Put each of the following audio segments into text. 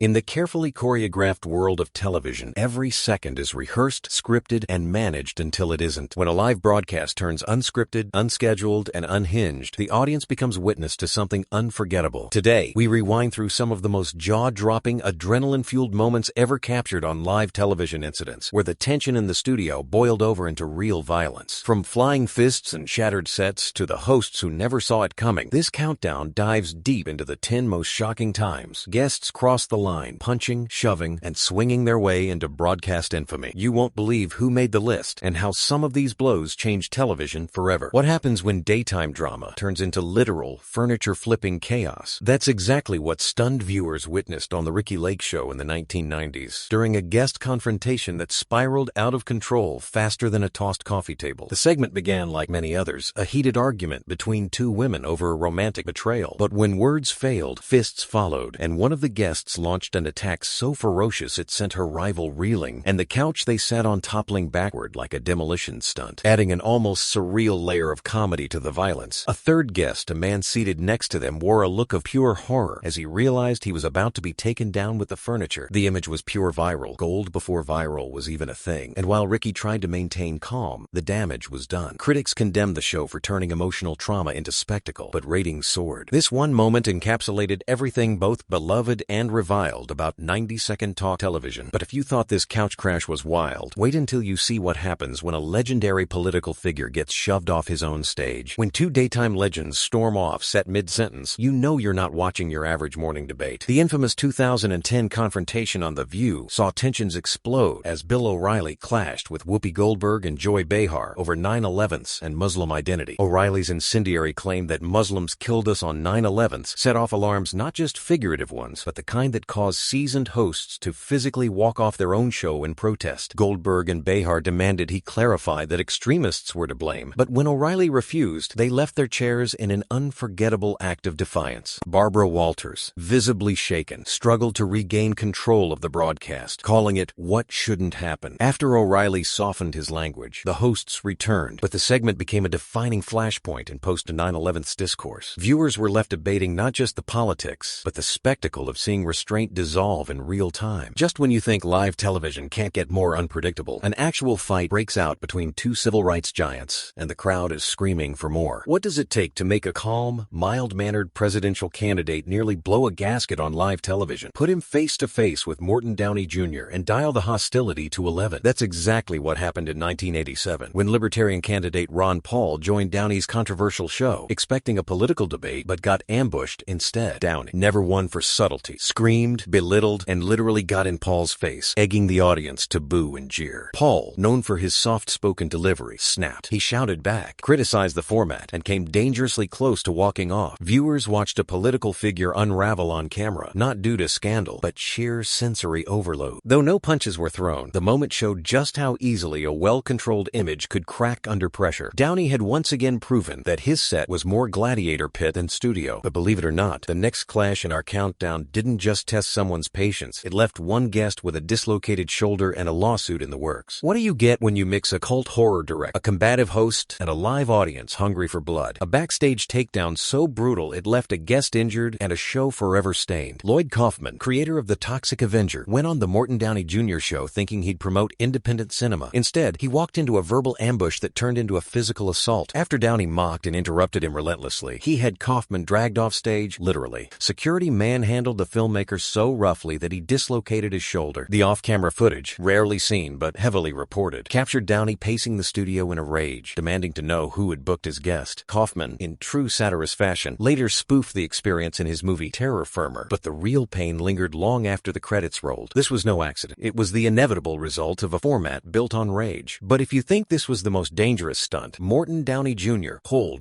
In the carefully choreographed world of television, every second is rehearsed, scripted, and managed until it isn't. When a live broadcast turns unscripted, unscheduled, and unhinged, the audience becomes witness to something unforgettable. Today, we rewind through some of the most jaw-dropping, adrenaline-fueled moments ever captured on live television incidents, where the tension in the studio boiled over into real violence. From flying fists and shattered sets to the hosts who never saw it coming, this countdown dives deep into the 10 most shocking times guests cross the line, punching, shoving, and swinging their way into broadcast infamy. You won't believe who made the list and how some of these blows changed television forever. What happens when daytime drama turns into literal, furniture-flipping chaos? That's exactly what stunned viewers witnessed on the Ricki Lake Show in the 1990s, during a guest confrontation that spiraled out of control faster than a tossed coffee table. The segment began, like many others, a heated argument between two women over a romantic betrayal. But when words failed, fists followed, and one of the guests launched an attack so ferocious it sent her rival reeling, and the couch they sat on toppling backward like a demolition stunt, adding an almost surreal layer of comedy to the violence. A third guest, a man seated next to them, wore a look of pure horror as he realized he was about to be taken down with the furniture. The image was pure viral, gold before viral was even a thing, and while Ricki tried to maintain calm, the damage was done. Critics condemned the show for turning emotional trauma into spectacle, but ratings soared. This one moment encapsulated everything both beloved and reviled about 90-second talk television. But if you thought this couch crash was wild, wait until you see what happens when a legendary political figure gets shoved off his own stage. When two daytime legends storm off set mid-sentence, you know you're not watching your average morning debate. The infamous 2010 confrontation on The View saw tensions explode as Bill O'Reilly clashed with Whoopi Goldberg and Joy Behar over 9/11s and Muslim identity. O'Reilly's incendiary claim that Muslims killed us on 9/11s set off alarms, not just figurative ones, but the kind that caused seasoned hosts to physically walk off their own show in protest. Goldberg and Behar demanded he clarify that extremists were to blame, but when O'Reilly refused, they left their chairs in an unforgettable act of defiance. Barbara Walters, visibly shaken, struggled to regain control of the broadcast, calling it what shouldn't happen. After O'Reilly softened his language, the hosts returned, but the segment became a defining flashpoint in post-9/11's discourse. Viewers were left debating not just the politics, but the spectacle of seeing restraint dissolve in real time. Just when you think live television can't get more unpredictable, an actual fight breaks out between two civil rights giants, and the crowd is screaming for more. What does it take to make a calm, mild-mannered presidential candidate nearly blow a gasket on live television? Put him face-to-face with Morton Downey Jr. and dial the hostility to 11. That's exactly what happened in 1987, when Libertarian candidate Ron Paul joined Downey's controversial show, expecting a political debate, but got ambushed instead. Downey, never one for subtlety, screamed, belittled, and literally got in Paul's face, egging the audience to boo and jeer. Paul, known for his soft-spoken delivery, snapped. He shouted back, criticized the format, and came dangerously close to walking off. Viewers watched a political figure unravel on camera, not due to scandal, but sheer sensory overload. Though no punches were thrown, the moment showed just how easily a well-controlled image could crack under pressure. Downey had once again proven that his set was more gladiator pit than studio. But believe it or not, the next clash in our countdown didn't just test someone's patience. It left one guest with a dislocated shoulder and a lawsuit in the works. What do you get when you mix a cult horror direct, a combative host, and a live audience hungry for blood? A backstage takedown so brutal it left a guest injured and a show forever stained. Lloyd Kaufman, creator of The Toxic Avenger, went on the Morton Downey Jr. show thinking he'd promote independent cinema. Instead, he walked into a verbal ambush that turned into a physical assault. After Downey mocked and interrupted him relentlessly, he had Kaufman dragged off stage, literally. Security manhandled the filmmaker so roughly that he dislocated his shoulder. The off-camera footage, rarely seen but heavily reported, captured Downey pacing the studio in a rage, demanding to know who had booked his guest. Kaufman, in true satirist fashion, later spoofed the experience in his movie Terror Firmer, but the real pain lingered long after the credits rolled. This was no accident. It was the inevitable result of a format built on rage. But if you think this was the most dangerous stunt, Morton Downey Jr.,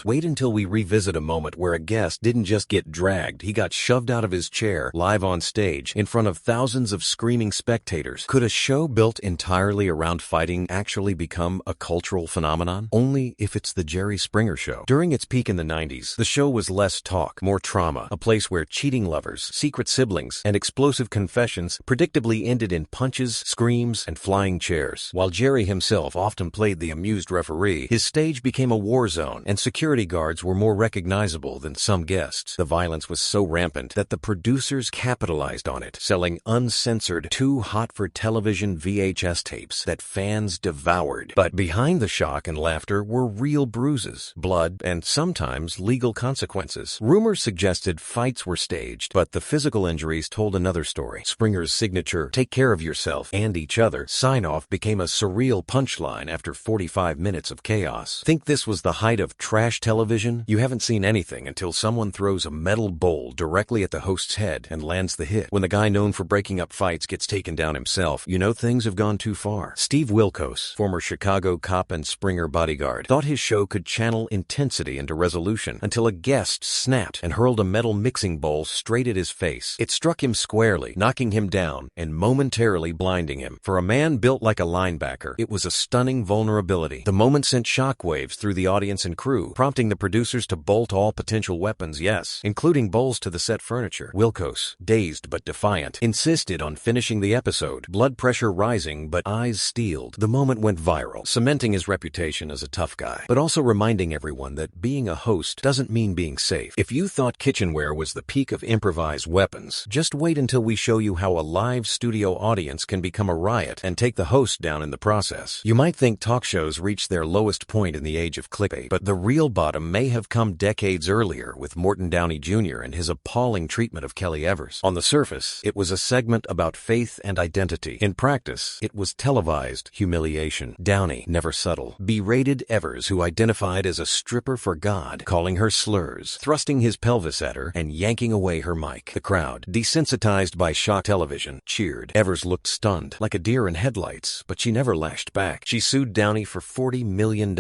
wait until we revisit a moment where a guest didn't just get dragged, he got shoved out of his chair, live on stage, in front of thousands of screaming spectators. Could a show built entirely around fighting actually become a cultural phenomenon? Only if it's the Jerry Springer Show. During its peak in the 90s, the show was less talk, more trauma, a place where cheating lovers, secret siblings, and explosive confessions predictably ended in punches, screams, and flying chairs. While Jerry himself often played the amused referee, his stage became a war zone, and security guards were more recognizable than some guests. The violence was so rampant that the producers capitalized capitalized on it, selling uncensored, too hot for television VHS tapes that fans devoured. But behind the shock and laughter were real bruises, blood, and sometimes legal consequences. Rumors suggested fights were staged, but the physical injuries told another story. Springer's signature, "Take care of yourself and each other," sign-off became a surreal punchline after 45 minutes of chaos. Think this was the height of trash television? You haven't seen anything until someone throws a metal bowl directly at the host's head and lands the hit. When the guy known for breaking up fights gets taken down himself, you know things have gone too far. Steve Wilkos, former Chicago cop and Springer bodyguard, thought his show could channel intensity into resolution until a guest snapped and hurled a metal mixing bowl straight at his face. It struck him squarely, knocking him down and momentarily blinding him. For a man built like a linebacker, it was a stunning vulnerability. The moment sent shockwaves through the audience and crew, prompting the producers to bolt all potential weapons, yes, including bowls to the set furniture. Wilkos, dazed but defiant, insisted on finishing the episode, blood pressure rising but eyes steeled. The moment went viral, cementing his reputation as a tough guy, but also reminding everyone that being a host doesn't mean being safe. If you thought kitchenware was the peak of improvised weapons, just wait until we show you how a live studio audience can become a riot and take the host down in the process. You might think talk shows reached their lowest point in the age of clickbait, but the real bottom may have come decades earlier with Morton Downey Jr. and his appalling treatment of Kelly Evers. On the surface, it was a segment about faith and identity. In practice, it was televised humiliation. Downey, never subtle, berated Evers, who identified as a stripper for God, calling her slurs, thrusting his pelvis at her, and yanking away her mic. The crowd, desensitized by shock television, cheered. Evers looked stunned, like a deer in headlights, but she never lashed back. She sued Downey for $40 million.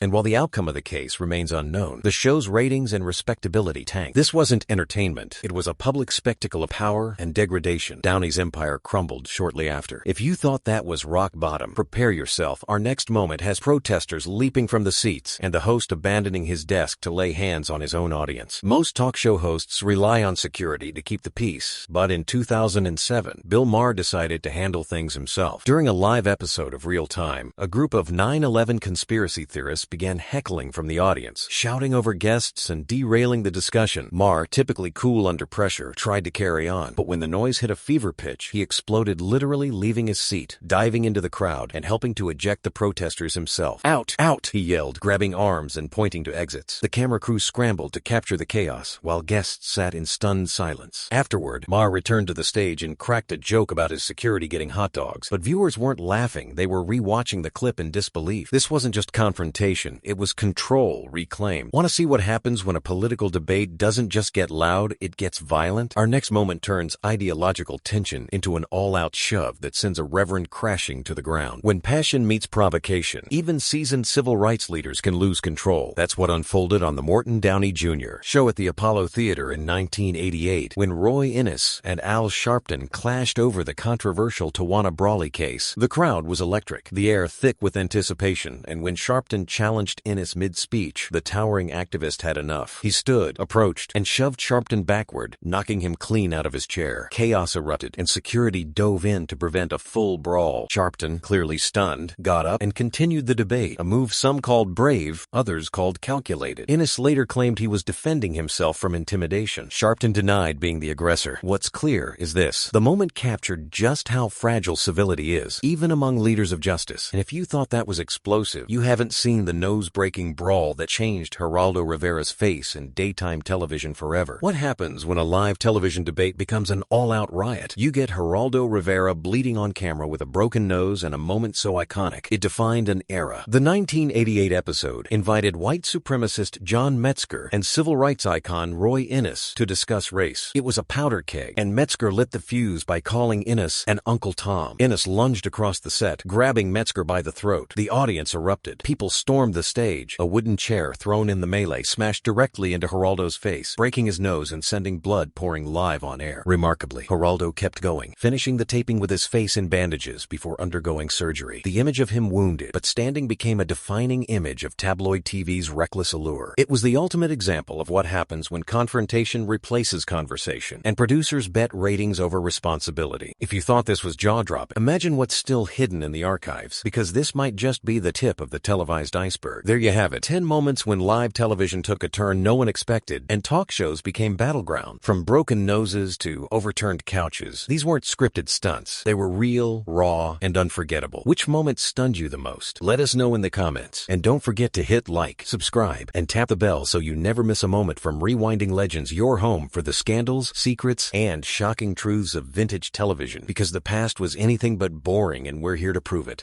And while the outcome of the case remains unknown, the show's ratings and respectability tanked. This wasn't entertainment. It was a public spectacle of power and degradation. Downey's empire crumbled shortly after. If you thought that was rock bottom, prepare yourself. Our next moment has protesters leaping from the seats and the host abandoning his desk to lay hands on his own audience. Most talk show hosts rely on security to keep the peace, but in 2007, Bill Maher decided to handle things himself. During a live episode of Real Time, a group of 9/11 conspiracy theorists began heckling from the audience, shouting over guests and derailing the discussion. Maher, typically cool under pressure, tried to carry on, but when the noise hit a fever pitch, he exploded, literally leaving his seat, diving into the crowd, and helping to eject the protesters himself. "Out! Out!" he yelled, grabbing arms and pointing to exits. The camera crew scrambled to capture the chaos, while guests sat in stunned silence. Afterward, Maher returned to the stage and cracked a joke about his security getting hot dogs, but viewers weren't laughing. They were rewatching the clip in disbelief. This wasn't just confrontation, it was control reclaimed. Want to see what happens when a political debate doesn't just get loud, it gets violent? Our next moment turns ideological tension into an all-out shove that sends a reverend crashing to the ground. When passion meets provocation, even seasoned civil rights leaders can lose control. That's what unfolded on the Morton Downey Jr. show at the Apollo Theater in 1988, when Roy Innis and Al Sharpton clashed over the controversial Tawana Brawley case. The crowd was electric, the air thick with anticipation, and when Sharpton challenged Innis mid-speech, the towering activist had enough. He stood, approached, and shoved Sharpton backward, knocking him clean out of his chair. Chaos erupted, and security dove in to prevent a full brawl. Sharpton, clearly stunned, got up and continued the debate, a move some called brave, others called calculated. Innis later claimed he was defending himself from intimidation. Sharpton denied being the aggressor. What's clear is this: the moment captured just how fragile civility is, even among leaders of justice. And if you thought that was explosive, you haven't seen the nose-breaking brawl that changed Geraldo Rivera's face in daytime television forever. What happens when a live television debate becomes an all-out riot? You get Geraldo Rivera bleeding on camera with a broken nose and a moment so iconic, it defined an era. The 1988 episode invited white supremacist John Metzger and civil rights icon Roy Innis to discuss race. It was a powder keg, and Metzger lit the fuse by calling Innis an Uncle Tom. Innis lunged across the set, grabbing Metzger by the throat. The audience erupted. People stormed the stage. A wooden chair thrown in the melee smashed directly into Geraldo's face, breaking his nose and sending blood pouring live on air. Remarkably, Geraldo kept going, finishing the taping with his face in bandages before undergoing surgery. The image of him wounded but standing became a defining image of tabloid TV's reckless allure. It was the ultimate example of what happens when confrontation replaces conversation, and producers bet ratings over responsibility. If you thought this was jaw-dropping, imagine what's still hidden in the archives, because this might just be the tip of the televised iceberg. There you have it, 10 moments when live television took a turn no one expected, and talk shows became battleground. From broken noses to to overturned couches. These weren't scripted stunts. They were real, raw, and unforgettable. Which moment stunned you the most? Let us know in the comments. And don't forget to hit like, subscribe, and tap the bell so you never miss a moment from Rewinding Legends, your home for the scandals, secrets, and shocking truths of vintage television. Because the past was anything but boring, and we're here to prove it.